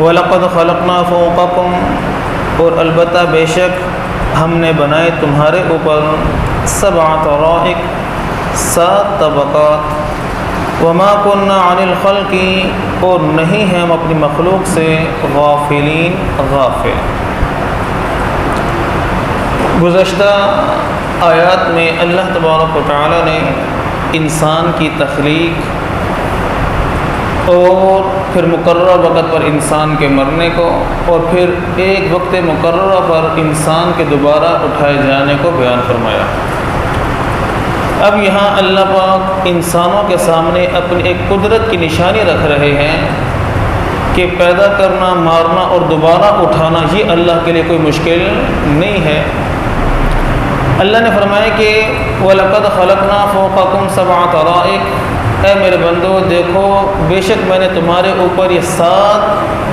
وَلَقَدْ خَلَقْنَا فَوْقَكُمْ اور البتہ بے شک ہم نے بنائے تمہارے اوپر 7 طرائق 7 طبقات وما كنا عن الخلق اور نہیں ہیں ہم اپنی مخلوق سے غافلین غافل۔ گزشتہ آیات میں اللہ تبارک و تعالی نے انسان کی تخلیق اور پھر مقررہ وقت پر انسان کے مرنے کو اور پھر ایک وقت مقررہ پر انسان کے دوبارہ اٹھائے جانے کو بیان فرمایا۔ اب یہاں اللہ پاک انسانوں کے سامنے اپنی ایک قدرت کی نشانی رکھ رہے ہیں کہ پیدا کرنا، مارنا اور دوبارہ اٹھانا یہ اللہ کے لیے کوئی مشکل نہیں ہے۔ اللہ نے فرمایا کہ وَلَقَدْ خَلَقْنَا فَوْقَكُمْ 7 طرائق، اے میرے بندو دیکھو بے شک میں نے تمہارے اوپر یہ 7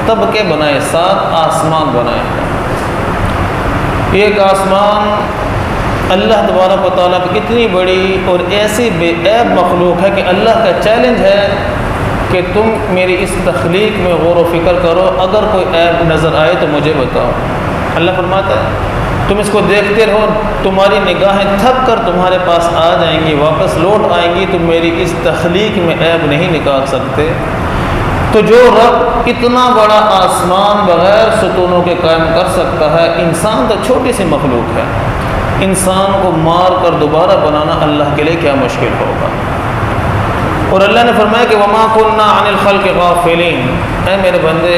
طبقے بنائے، 7 آسمان بنائے۔ ایک آسمان اللہ تبارک و تعالیٰ کی اتنی بڑی اور ایسی بے عیب مخلوق ہے کہ اللہ کا چیلنج ہے کہ تم میری اس تخلیق میں غور و فکر کرو، اگر کوئی عیب نظر آئے تو مجھے بتاؤ۔ اللہ فرماتا ہے تم اس کو دیکھتے رہو، تمہاری نگاہیں تھک کر تمہارے پاس آ جائیں گی، واپس لوٹ آئیں گی، تم میری اس تخلیق میں عیب نہیں نکال سکتے۔ تو جو رب اتنا بڑا آسمان بغیر ستونوں کے قائم کر سکتا ہے، انسان تو چھوٹی سی مخلوق ہے، انسان کو مار کر دوبارہ بنانا اللہ کے لیے کیا مشکل ہوگا۔ اور اللہ نے فرمایا کہ وما كنا عن الخلق غافلین، اے میرے بندے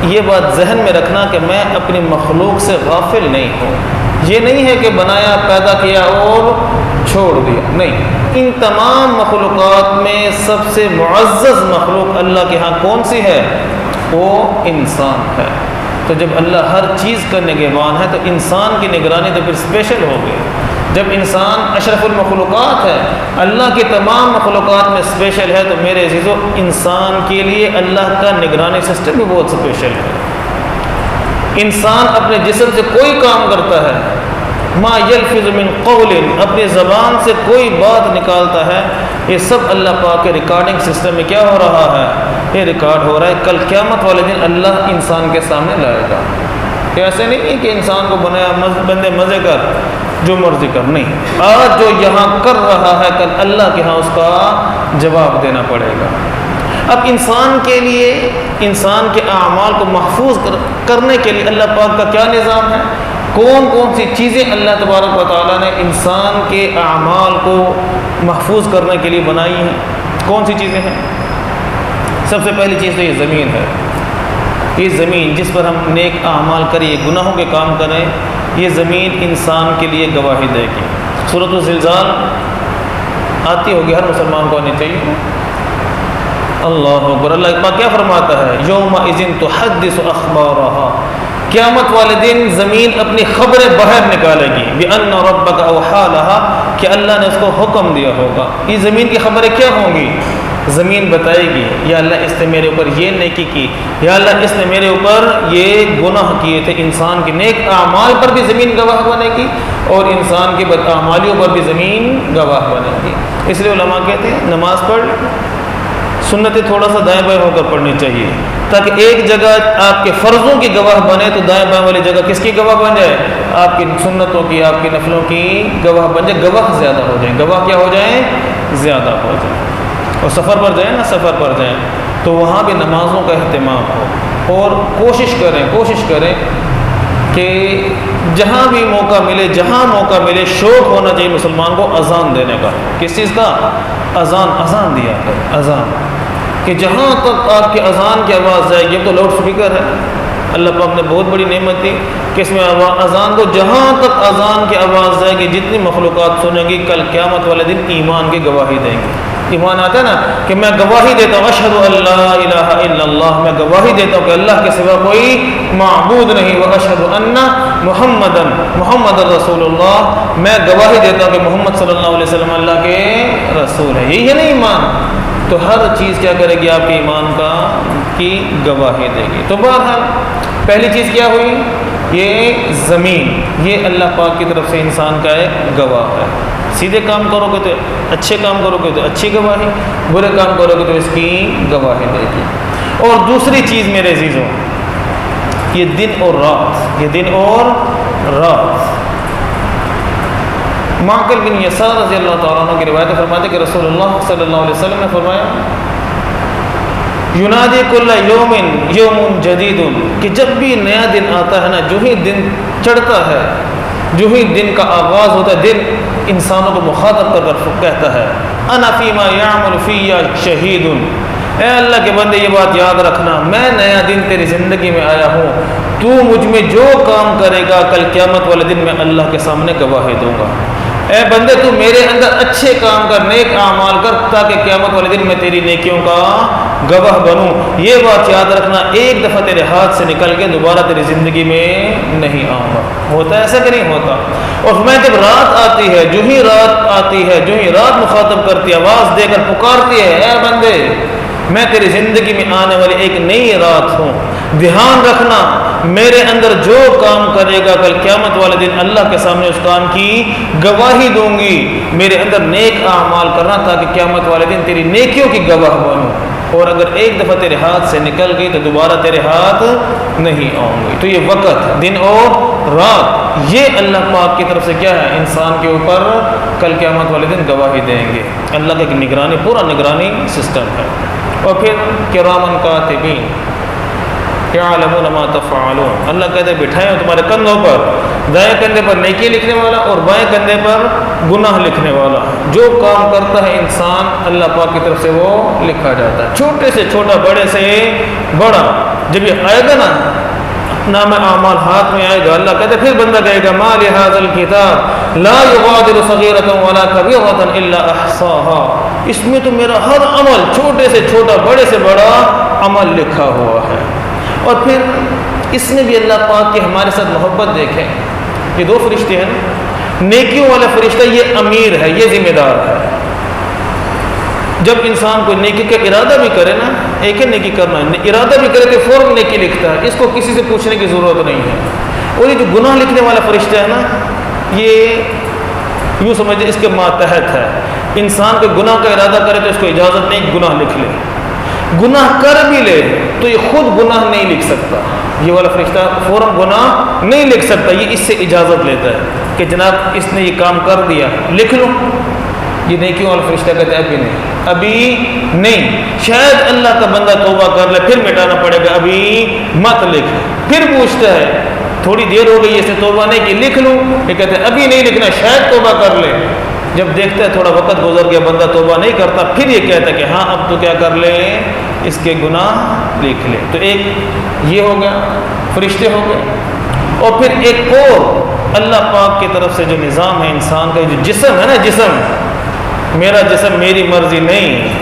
یہ بات ذہن میں رکھنا کہ میں اپنی مخلوق سے غافل نہیں ہوں۔ یہ نہیں ہے کہ بنایا، پیدا کیا اور چھوڑ دیا، نہیں، ان تمام مخلوقات میں سب سے معزز مخلوق اللہ کے ہاں کون سی ہے؟ وہ انسان ہے۔ تو جب اللہ ہر چیز کا نگہبان ہے تو انسان کی نگرانی تو پھر اسپیشل ہوگی۔ جب انسان اشرف المخلوقات ہے، اللہ کی تمام مخلوقات میں اسپیشل ہے، تو میرے عزیزو انسان کے لیے اللہ کا نگرانی سسٹم بھی بہت اسپیشل ہے۔ انسان اپنے جسم سے کوئی کام کرتا ہے، ما یلفظ من قول، اپنی زبان سے کوئی بات نکالتا ہے، یہ سب اللہ پاک کے ریکارڈنگ سسٹم میں کیا ہو رہا ہے؟ یہ ریکارڈ ہو رہا ہے۔ کل قیامت والے دن اللہ انسان کے سامنے لائے گا۔ کہ ایسے نہیں ہے کہ انسان کو بنایا بندے مزے کر جو مرضی کر، نہیں، آج جو یہاں کر رہا ہے کل اللہ کے ہاں اس کا جواب دینا پڑے گا۔ اب انسان کے لیے، انسان کے اعمال کو محفوظ کرنے کے لیے اللہ پاک کا کیا نظام ہے؟ کون کون سی چیزیں اللہ تبارک و تعالیٰ نے انسان کے اعمال کو محفوظ کرنے کے لیے بنائی ہیں؟ کون سی چیزیں ہیں؟ سب سے پہلی چیز تو یہ زمین ہے۔ یہ زمین جس پر ہم نیک اعمال کریں، گناہوں کے کام کریں، یہ زمین انسان کے لیے گواہی دے گی۔ سورۃ الزلزال آتی ہوگی، ہر مسلمان کو آنی چاہیے۔ اللہ اکبر، اللہ پاک کیا فرماتا ہے؟ یومئذ تحدث اخبارها، قیامت والے دن زمین اپنی خبریں باہر نکالے گی، بأن ربک اوحی لها، کہ اللہ نے اس کو حکم دیا ہوگا۔ یہ زمین کی خبریں کیا ہوں گی؟ زمین بتائے گی یا اللہ اس نے میرے اوپر یہ نیکی کی، یا اللہ اس نے میرے اوپر یہ گناہ کیے تھے۔ انسان کے نیک اعمال پر بھی زمین گواہ بنے گی اور انسان کی بداعمالیوں پر بھی زمین گواہ بنے گی۔ اس لیے علماء کہتے ہیں نماز پڑھ، سنتیں تھوڑا سا دائیں بائیں ہو کر پڑھنی چاہیے، تاکہ ایک جگہ آپ کے فرضوں کی گواہ بنے تو دائیں بائیں والی جگہ کس کی گواہ بن جائے؟ آپ کی سنتوں کی، آپ کی نفلوں کی گواہ بن جائے، گواہ زیادہ ہو جائیں، گواہ کیا ہو جائیں؟ زیادہ ہو جائیں۔ اور سفر پر جائیں نا، سفر پر جائیں تو وہاں بھی نمازوں کا اہتمام ہو، اور کوشش کریں کہ جہاں بھی موقع ملے شوق ہونا چاہیے مسلمان کو اذان دینے کا۔ کس چیز کا؟ اذان دیا کر، اذان، کہ جہاں تک آپ کی اذان کی آواز جائے گی۔ اب تو لاؤڈ اسپیکر ہے، اللہ پاک نے بہت بڑی نعمت دی کہ اس میں اذان کو جہاں تک اذان کی آواز جائے گی، جتنی مخلوقات سنیں گی، کل قیامت والے دن ایمان کی گواہی دیں گی۔ ایمان آتا ہے نا کہ میں گواہی دیتا ہوں، اشہد ان لا الہ الا اللہ، میں گواہی دیتا ہوں کہ اللہ کے سوا کوئی معبود نہیں، واشہد ان محمد رسول اللہ، میں گواہی دیتا ہوں کہ محمد صلی اللہ علیہ وسلم اللہ کے رسول ہے۔ یہی ہے نا ایمان۔ تو ہر چیز کیا کرے گی؟ آپ کے ایمان کی گواہی دے گی۔ تو بہرحال پہلی چیز کیا ہوئی؟ یہ زمین، یہ اللہ پاک کی طرف سے انسان کا ایک گواہ ہے۔ سیدھے کام کرو گے تو اچھے کام کرو گے تو اچھی گواہی، برے کام کرو گے تو اس کی گواہی دے گی۔ اور دوسری چیز میرے عزیزوں، یہ دن اور رات، یہ دن اور رات۔ معقل بن یسار رضی اللہ تعالیٰ عنہ کی روایت فرماتے کہ رسول اللہ صلی اللہ علیہ وسلم نے فرمایا ینادی کل یوم یوم جدید، کہ جب بھی نیا دن آتا ہے نا، جو ہی دن چڑھتا ہے، جو ہی دن کا آغاز ہوتا ہے، دن انسانوں کو مخاطب کر کر کہتا ہے انا فیما یعمل فی شہید، اے اللہ کے بندے یہ بات یاد رکھنا، میں نیا دن تیری زندگی میں آیا ہوں، تو مجھ میں جو کام کرے گا کل قیامت والے دن میں اللہ کے سامنے گواہی دوں گا۔ اے بندے تو میرے اندر اچھے کام کر، نیک اعمال کر، تاکہ قیامت والے دن میں تیری نیکیوں کا گواہ بنوں۔ یہ بات یاد رکھنا، ایک دفعہ تیرے ہاتھ سے نکل کے دوبارہ تیری زندگی میں نہیں آؤں گا۔ ہوتا ہے ایسا کہ نہیں ہوتا؟ اور میں جب رات آتی ہے، جو ہی رات آتی ہے، جو ہی رات مخاطب کرتی ہے، آواز دے کر پکارتی ہے اے بندے میں تیری زندگی میں آنے والی ایک نئی رات ہوں، دھیان رکھنا میرے اندر جو کام کرے گا کل قیامت والے دن اللہ کے سامنے اس کام کی گواہی دوں گی، میرے اندر نیک اعمال کرنا تاکہ قیامت والے دن تیری نیکیوں کی گواہ بنوں، اور اگر ایک دفعہ تیرے ہاتھ سے نکل گئی تو دوبارہ تیرے ہاتھ نہیں آؤں گی۔ تو یہ وقت، دن اور رات، یہ اللہ پاک کی طرف سے کیا ہے، انسان کے اوپر کل قیامت والے دن گواہی دیں گے۔ اللہ کا ایک نگرانی، پورا نگرانی سسٹم ہے۔ اور پھر کرامن کاتبین یعلمون ما تفعلون، اللہ کہتے ہیں بٹھائے ہوں تمہارے کندھوں پر، دائیں کندھے پر نیکی لکھنے والا اور بائیں کندھے پر گناہ لکھنے والا۔ جو کام کرتا ہے انسان اللہ پاک کی طرف سے وہ لکھا جاتا ہے، چھوٹے سے چھوٹا، بڑے سے بڑا۔ جب یہ آئے گا نا نام اعمال ہاتھ میں آئے گا، اللہ کہتے ہیں پھر بندہ کہے گا ما لہذا الکتاب لا یغادر صغیرۃ ولا کبیرۃ الا احصاها، اس میں تو میرا ہر عمل، چھوٹے سے چھوٹا، بڑے سے بڑا عمل لکھا ہوا ہے۔ اور پھر اس میں بھی اللہ پاک کی ہمارے ساتھ محبت دیکھیں، یہ دو فرشتے ہیں، نیکیوں والا فرشتہ یہ امیر ہے، یہ ذمہ دار ہے۔ جب انسان کو نیکی کا ارادہ بھی کرے نا، ایک ہے نیکی کرنا ہے، ارادہ بھی کرے تو فوراً نیکی لکھتا ہے، اس کو کسی سے پوچھنے کی ضرورت نہیں ہے۔ اور یہ جو گناہ لکھنے والا فرشتہ ہے نا، یہ یوں سمجھے اس کے ماتحت ہے، انسان کو گناہ کا ارادہ کرے تو اس کو اجازت نہیں گناہ لکھ لے، گناہ کر بھی لے تو یہ خود گناہ نہیں لکھ سکتا، یہ والا فرشتہ فوراً گناہ نہیں لکھ سکتا، یہ اس سے اجازت لیتا ہے کہ جناب اس نے یہ کام کر دیا، لکھ لو۔ یہ نیکیوں والا فرشتہ کہتے ہیں ابھی نہیں، ابھی نہیں، شاید اللہ کا بندہ توبہ کر لے پھر مٹانا پڑے گا، ابھی مت لکھ۔ پھر پوچھتا ہے تھوڑی دیر ہو گئی اسے توبہ نہیں کی، لکھ لوں؟ یہ کہتے ہیں ابھی نہیں لکھنا، شاید توبہ کر لے۔ جب دیکھتا ہے تھوڑا وقت گزر گیا بندہ توبہ نہیں کرتا، پھر یہ کہتا ہے کہ ہاں اب تو کیا کر لے، اس کے گناہ لکھ لے۔ تو ایک یہ ہو گیا، فرشتے ہو گئے۔ اور پھر ایک اور اللہ پاک کی طرف سے جو نظام ہے انسان کا، جو جسم ہے نا، جسم، میرا جسم میری مرضی نہیں،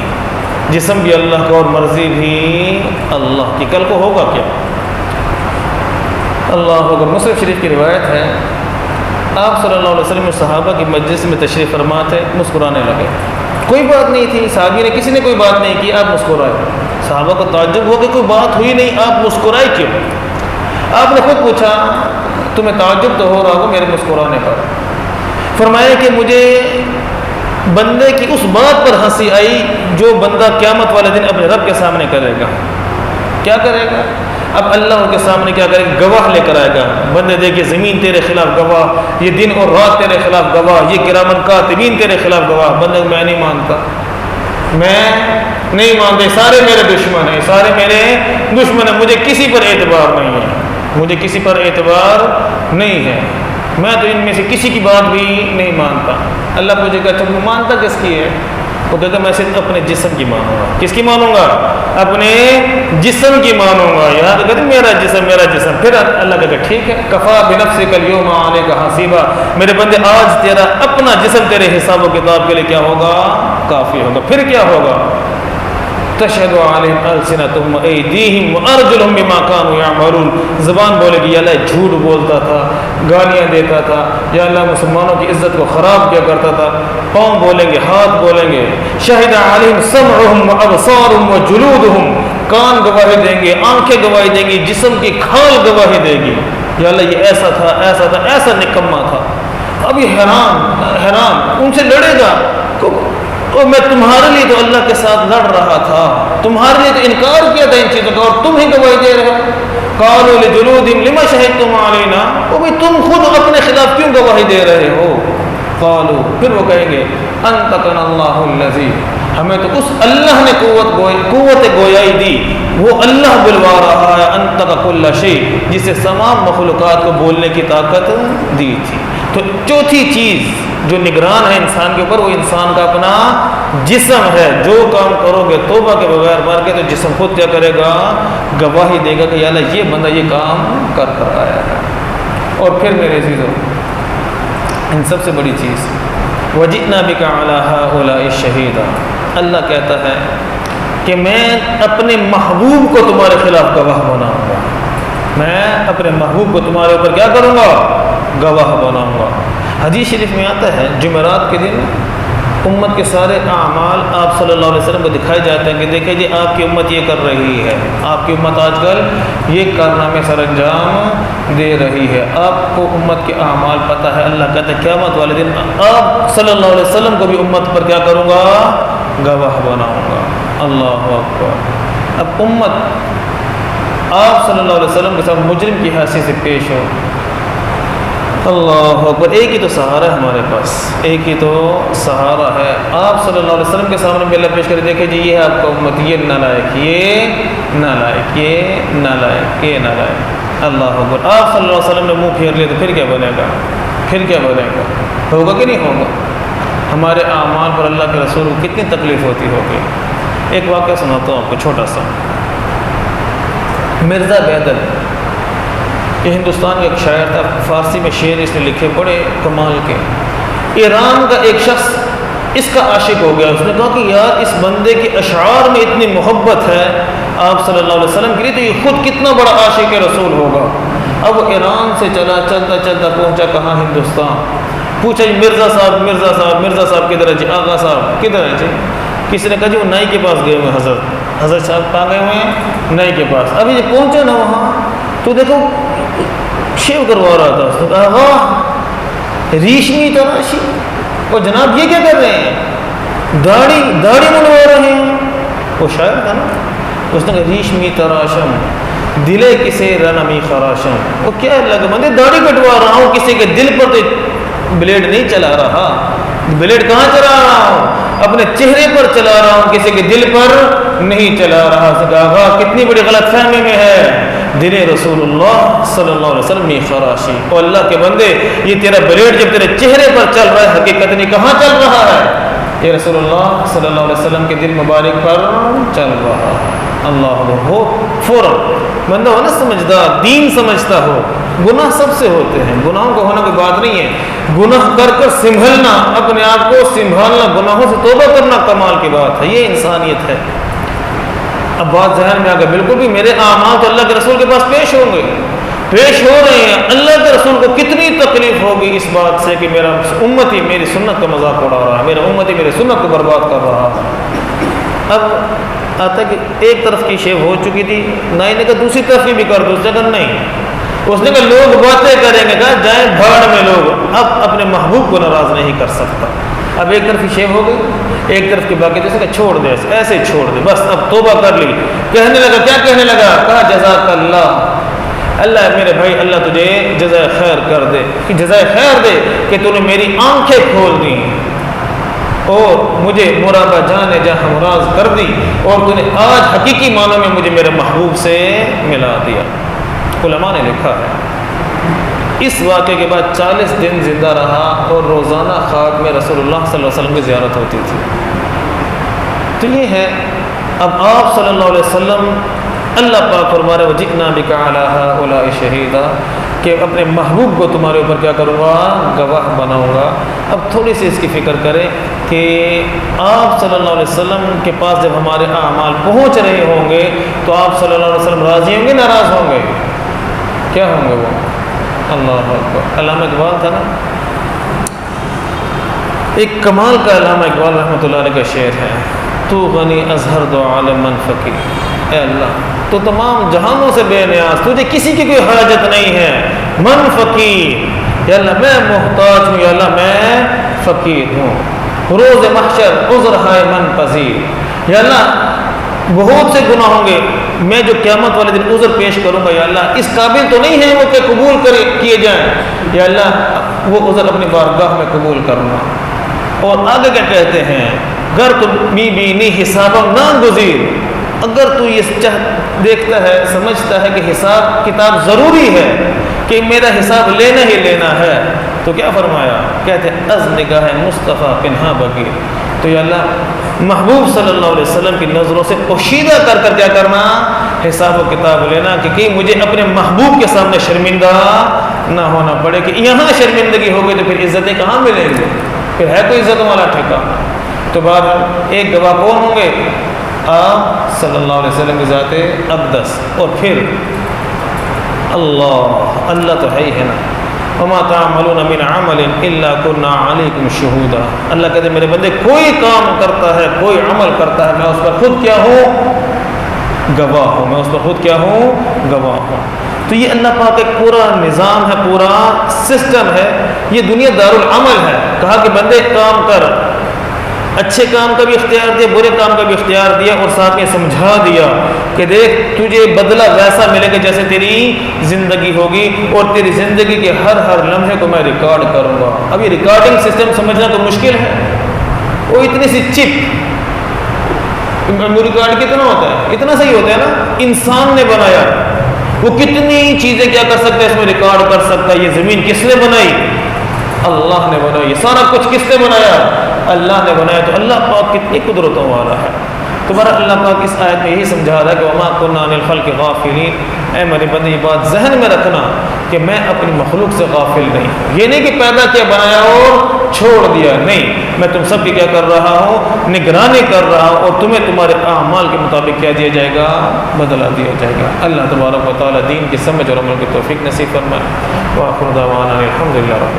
جسم بھی اللہ کا اور مرضی بھی اللہ کی۔ کل کو ہوگا کیا؟ اللہ اکبر۔ مسلم شریف کی روایت ہے، آپ صلی اللہ علیہ وسلم صحابہ کی مجلس میں تشریف فرما تھے، مسکرانے لگے، کوئی بات نہیں تھی، صحابی نے کسی نے کوئی بات نہیں کی، آپ مسکرائے۔ صحابہ کو تعجب ہو کہ کوئی بات ہوئی نہیں، آپ مسکرائے کیوں؟ آپ نے خود پوچھا تمہیں تعجب تو ہو رہا ہو میرے مسکرانے پر؟ فرمایا کہ مجھے بندے کی اس بات پر ہنسی آئی جو بندہ قیامت والے دن اپنے رب کے سامنے کرے گا۔ کیا کرے گا؟ اب اللہ کے سامنے کیا کرے گا؟ گواہ لے کر آئے گا، بندے دیکھے زمین تیرے خلاف گواہ، یہ دن اور رات تیرے خلاف گواہ، یہ کرامن کاتبین تیرے خلاف گواہ۔ بندہ میں نہیں مانتا، میں نہیں مانتے، سارے میرے دشمن ہیں، سارے میرے دشمن ہیں، مجھے کسی پر اعتبار نہیں ہے، مجھے کسی پر اعتبار نہیں ہے، میں تو ان میں سے کسی کی بات بھی نہیں مانتا۔ اللہ پوچھے گا تم مانتا کس کی ہے؟ وہ کہتا میں صرف اپنے جسم کی مانوں گا۔ کس کی مانوں گا؟ اپنے جسم کی مانوں گا۔ یہاں تو کہتے میرا جسم، میرا جسم۔ پھر اللہ کہتا ٹھیک ہے، کفا بنفسک الیوم علیک حسیبا، میرے بندے آج تیرا اپنا جسم تیرے حساب و کتاب کے لیے کیا ہوگا؟ کافی ہوگا۔ پھر کیا ہوگا؟ تشہد علیہم السنتہم وایدیہم وارجلہم بما کانوا یعملون، زبان بولے گی یا اللہ جھوٹ بولتا تھا، گالیاں دیتا تھا، یا اللہ مسلمانوں کی عزت کو خراب کیا کرتا تھا، پاؤں بولیں گے، ہاتھ بولیں گے۔ شہد علیہم سمعہم وابصارہم وجلودہم، کان گواہی دیں گے، آنکھیں گواہی دیں گی، جسم کی کھال گواہی دے گی، یا اللہ یہ ایسا تھا، ایسا تھا، ایسا نکما تھا۔ اب یہ حیران ان سے لڑے گا، اور میں تمہارے لیے تو اللہ کے ساتھ لڑ رہا تھا، تمہارے لیے تو انکار کیا تھا ان چیزوں کا، اور تم ہی گواہی دے رہے ہو۔ قالوا لجلودهم لما شهدتم علينا، وہ بھی تم خود اپنے خلاف کیوں گواہی دے رہے ہو؟ قالوا، پھر وہ کہیں گے انطقنا اللہ الذی، ہمیں تو اس اللہ نے قوت گویائی دی، وہ اللہ بلوا رہا ہے، انطق کل شیء، جسے تمام مخلوقات کو بولنے کی طاقت دی تھی۔ تو چوتھی چیز جو نگران ہے انسان کے اوپر، وہ انسان کا اپنا جسم ہے۔ جو کام کرو گے توبہ کے بغیر مر کے، تو جسم خود کیا کرے گا؟ گواہی دے گا کہ یا اللہ یہ بندہ یہ کام کر کر آیا ہے۔ اور پھر میرے عزیزو، ان سب سے بڑی چیز وَجِئْنَا بِكَ عَلَىٰ هَٰؤُلَاءِ شَهِيدًا، اللہ کہتا ہے کہ میں اپنے محبوب کو تمہارے خلاف گواہ بناؤں گا، میں اپنے محبوب کو تمہارے اوپر کیا کروں گا؟ گواہ بناؤں گا۔ حدیث شریف میں آتا ہے جمعرات کے دن امت کے سارے اعمال آپ صلی اللہ علیہ وسلم کو دکھائے جاتے ہیں کہ دیکھیں جی آپ کی امت یہ کر رہی ہے، آپ کی امت آج کل یہ کارنامے سر انجام دے رہی ہے، آپ کو امت کے اعمال پتہ ہے۔ اللہ کہتا ہے قیامت والے دن آپ صلی اللہ علیہ وسلم کو بھی امت پر کیا کروں گا؟ گواہ بناؤں گا۔ اللہ اکبر۔ اب امت آپ صلی اللہ علیہ وسلم کے ساتھ مجرم کی حیثیت سے پیش ہو، اللہ اکبر، ایک ہی تو سہارا ہے ہمارے پاس، ایک ہی تو سہارا ہے۔ آپ صلی اللہ علیہ وسلم کے سامنے بھی اللہ پیش کرے، دیکھیں جی یہ ہے آپ کا امت، یہ نالائق، یہ نالائق، یہ نالائق، یہ نالائق۔ اللہ اکبر۔ آپ صلی اللہ علیہ وسلم نے منہ پھیر لیا تو پھر کیا بنے گا؟ پھر کیا بنے گا؟ ہوگا کہ نہیں ہوگا؟ ہمارے اعمال پر اللہ کے رسول کو کتنی تکلیف ہوتی ہوگی۔ ایک واقعہ سناتا ہوں آپ کو چھوٹا سا۔ مرزا بیدل، یہ ہندوستان کا ایک شاعر تھا، فارسی میں شعر اس نے لکھے بڑے کمال کے۔ ایران کا ایک شخص اس کا عاشق ہو گیا، اس نے کہا کہ یار اس بندے کے اشعار میں اتنی محبت ہے آپ صلی اللہ علیہ وسلم کے لیے، تو یہ خود کتنا بڑا عاشق رسول ہوگا۔ اب وہ ایران سے چلا، چلتا چلتا پہنچا کہاں؟ ہندوستان۔ پوچھا جی مرزا صاحب، مرزا صاحب، مرزا صاحب کدھر ہے جی؟ آغا صاحب کدھر ہے جی؟ کسی نے کہا جی وہ نائی کے پاس گئے ہوئے ہیں، حضرت صاحب کہاں گئے ہوئے ہیں؟ نائی کے پاس۔ ابھی جب پہنچا نا وہاں تو دیکھو شیو کروا رہا تھا، اس نے کہا واہ ریشمی تراشی، اور جناب یہ کیا کر رہے ہیں؟ داڑھی منڈوا رہے ہیں۔ وہ شاعر تھا نا، اس نے کہا ریشمی تراشم دلے کسے رنمی خراشم، وہ کیا لگا مندے داڑھی کٹوا رہا ہوں، کسی کے دل پر تو بلیڈ نہیں چلا رہا، بلیڈ کہاں چلا رہا ہوں؟ اپنے چہرے پر چلا رہا ہوں، کسی کے دل پر نہیں چلا رہا۔ اس نے کہا کتنی بڑی غلط فہمی میں ہے، دل رسول اللہ صلی اللہ علیہ وسلم میں خراشی۔ اور اللہ کے بندے یہ تیرا بلیڈ جب تیرے چہرے پر چل رہا ہے، حقیقت نہیں کہاں چل رہا ہے؟ یہ رسول اللہ صلی اللہ علیہ وسلم کے دل مبارک پر چل رہا ہے۔ اللہ ہو فوراً بندہ ہو نا سمجھدار، دین سمجھتا ہو۔ گناہ سب سے ہوتے ہیں، گناہوں کو ہونا کوئی بات نہیں ہے، گناہ کر کر سنبھلنا، اپنے آپ کو سنبھالنا، گناہوں سے توبہ کرنا کمال کی بات ہے، یہ انسانیت ہے۔ اب بات ذہن میں آ گیا، بالکل بھی میرے اعمال تو اللہ کے رسول کے پاس پیش ہوں گے، پیش ہو رہے ہیں، اللہ کے رسول کو کتنی تکلیف ہوگی اس بات سے کہ میرا امتی میری سنت کا مذاق اڑا رہا ہے، میرا امتی میری سنت کو برباد کر رہا ہے۔ اب آتا کہ ایک طرف کی شیو ہو چکی تھی، نائی نے کہا دوسری طرف کی بھی کر دو، اس نے کہا نہیں، اس نے کہا لوگ باتیں کریں گے، کہا جائیں بھاڑ میں، لوگ اب اپنے محبوب کو ناراض نہیں کر سکتا۔ اب ایک طرف کی شیو ہو گئی، ایک طرف کی باقی جیسے کہ چھوڑ دے، ایسے چھوڑ دے، بس اب توبہ کر لی۔ کہنے لگا، کیا کہنے لگا؟ کہا جزاک اللہ، اللہ میرے بھائی اللہ تجھے جزائے خیر کر دے، کہ جزائے خیر دے کہ تو نے میری آنکھیں کھول دی اور مجھے مرابہ جانے جہاں مراز کر دی، اور تو نے آج حقیقی معنوں میں مجھے میرے محبوب سے ملا دیا۔ علماء نے لکھا ہے اس واقعے کے بعد 40 دن زندہ رہا اور روزانہ خاک میں رسول اللہ صلی اللہ علیہ وسلم کی زیارت ہوتی تھی۔ تو یہ ہے، اب آپ صلی اللہ علیہ وسلم اللہ پاک فرما رہے وَجِئْنَا بِكَ عَلَىٰ هَٰؤُلَاءِ شَهِيدًا، کہ اپنے محبوب کو تمہارے اوپر کیا کروں گا؟ گواہ بناؤں گا۔ اب تھوڑی سی اس کی فکر کریں کہ آپ صلی اللہ علیہ وسلم کے پاس جب ہمارے اعمال پہنچ رہے ہوں گے تو آپ صلی اللہ علیہ وسلم راضی ہوں گے، ناراض ہوں گے؟ کیا ہوں گے وہ؟ اللہ اکبر۔ علامہ اقبال تھا نا، ایک کمال کا علامہ اقبال رحمۃ اللہ علیہ کا شعر ہے، تو غنی ازہر دو عالم من فقیر، اے اللہ تو تمام جہانوں سے بے نیاز، تجھے کسی کی کوئی حاجت نہیں ہے، من فقیر، یا اللہ میں محتاج ہوں، یا اللہ میں فقیر ہوں، روز محشر عذر ہے من پذیر، یا اللہ بہت سے گناہ ہوں گے، میں جو قیامت والے دن عذر پیش کروں گا یا اللہ اس قابل تو نہیں ہے وہ کہ قبول کیے جائیں، یا اللہ وہ عذر اپنی بارگاہ میں قبول کرنا۔ اور آگے کیا کہتے ہیں، گر تم می بینی حسابا ناگزیر، اگر تو یہ دیکھتا ہے سمجھتا ہے کہ حساب کتاب ضروری ہے کہ میرا حساب لینا ہی لینا ہے، تو کیا فرمایا، کہتے ہیں از نگاہ مصطفیٰ پنہا بگیر، تو یا اللہ محبوب صلی اللہ علیہ وسلم کی نظروں سے پوشیدہ کر کر کیا کرنا، حساب و کتاب لینا، کہ کہیں مجھے اپنے محبوب کے سامنے شرمندہ نہ ہونا پڑے، کہ یہاں شرمندگی ہو گئی تو پھر عزتیں کہاں ملیں گی، پھر ہے کوئی عزت والا ٹھکانہ۔ تو بعد ایک گواہ کون ہوں گے، آپ صلی اللہ علیہ وسلم کی ذات اقدس، اور پھر اللہ تو ہے ہی ہے نا، وما تعملون من عمل الا كنا عليكم شهودا، اللہ کہتے ہیں میرے بندے کوئی کام کرتا ہے کوئی عمل کرتا ہے میں اس پر خود کیا ہوں، گواہ ہوں، میں اس پر خود کیا ہوں، گواہ ہوں۔ تو یہ اللہ پاک ایک پورا نظام ہے، پورا سسٹم ہے، یہ دنیا دار العمل ہے، کہا کہ بندے کام کر، اچھے کام کا بھی اختیار دیا، برے کام کا بھی اختیار دیا، اور ساتھ میں سمجھا دیا کہ دیکھ تجھے بدلہ ویسا ملے گا جیسے تیری زندگی ہوگی، اور تیری زندگی کے ہر ہر لمحے کو میں ریکارڈ کروں گا۔ اب یہ ریکارڈنگ سسٹم سمجھنا تو مشکل ہے، وہ اتنی سی چپ، میموری کارڈ کتنا ہوتا ہے، اتنا صحیح ہوتا ہے نا، انسان نے بنایا، وہ کتنی چیزیں کیا کر سکتا ہے، اس میں ریکارڈ کر سکتا ہے۔ یہ زمین کس نے بنائی، اللہ نے بنائی، یہ سارا کچھ کس نے بنایا، اللہ نے بنایا۔ تو اللہ پاک کتنی قدرتوں والا ہے۔ تمہارا اللہ پاک اس آیت میں یہی سمجھا رہا ہے کہ وما كنا عن الخلق غافلین، اے میرے بندے یہ بات ذہن میں رکھنا کہ میں اپنی مخلوق سے غافل نہیں ہوں، یہ نہیں کہ پیدا کیا بنایا اور چھوڑ دیا، نہیں، میں تم سب کی کیا کر رہا ہوں، نگرانی کر رہا ہوں، اور تمہیں تمہارے اعمال کے مطابق کیا دیا جائے گا، بدلہ دیا جائے گا۔ اللہ تبارک و تعالی دین کی سمجھ اور عمل کی توفیق نصیب فرمائے۔ وآخر دعوانا الحمدللہ۔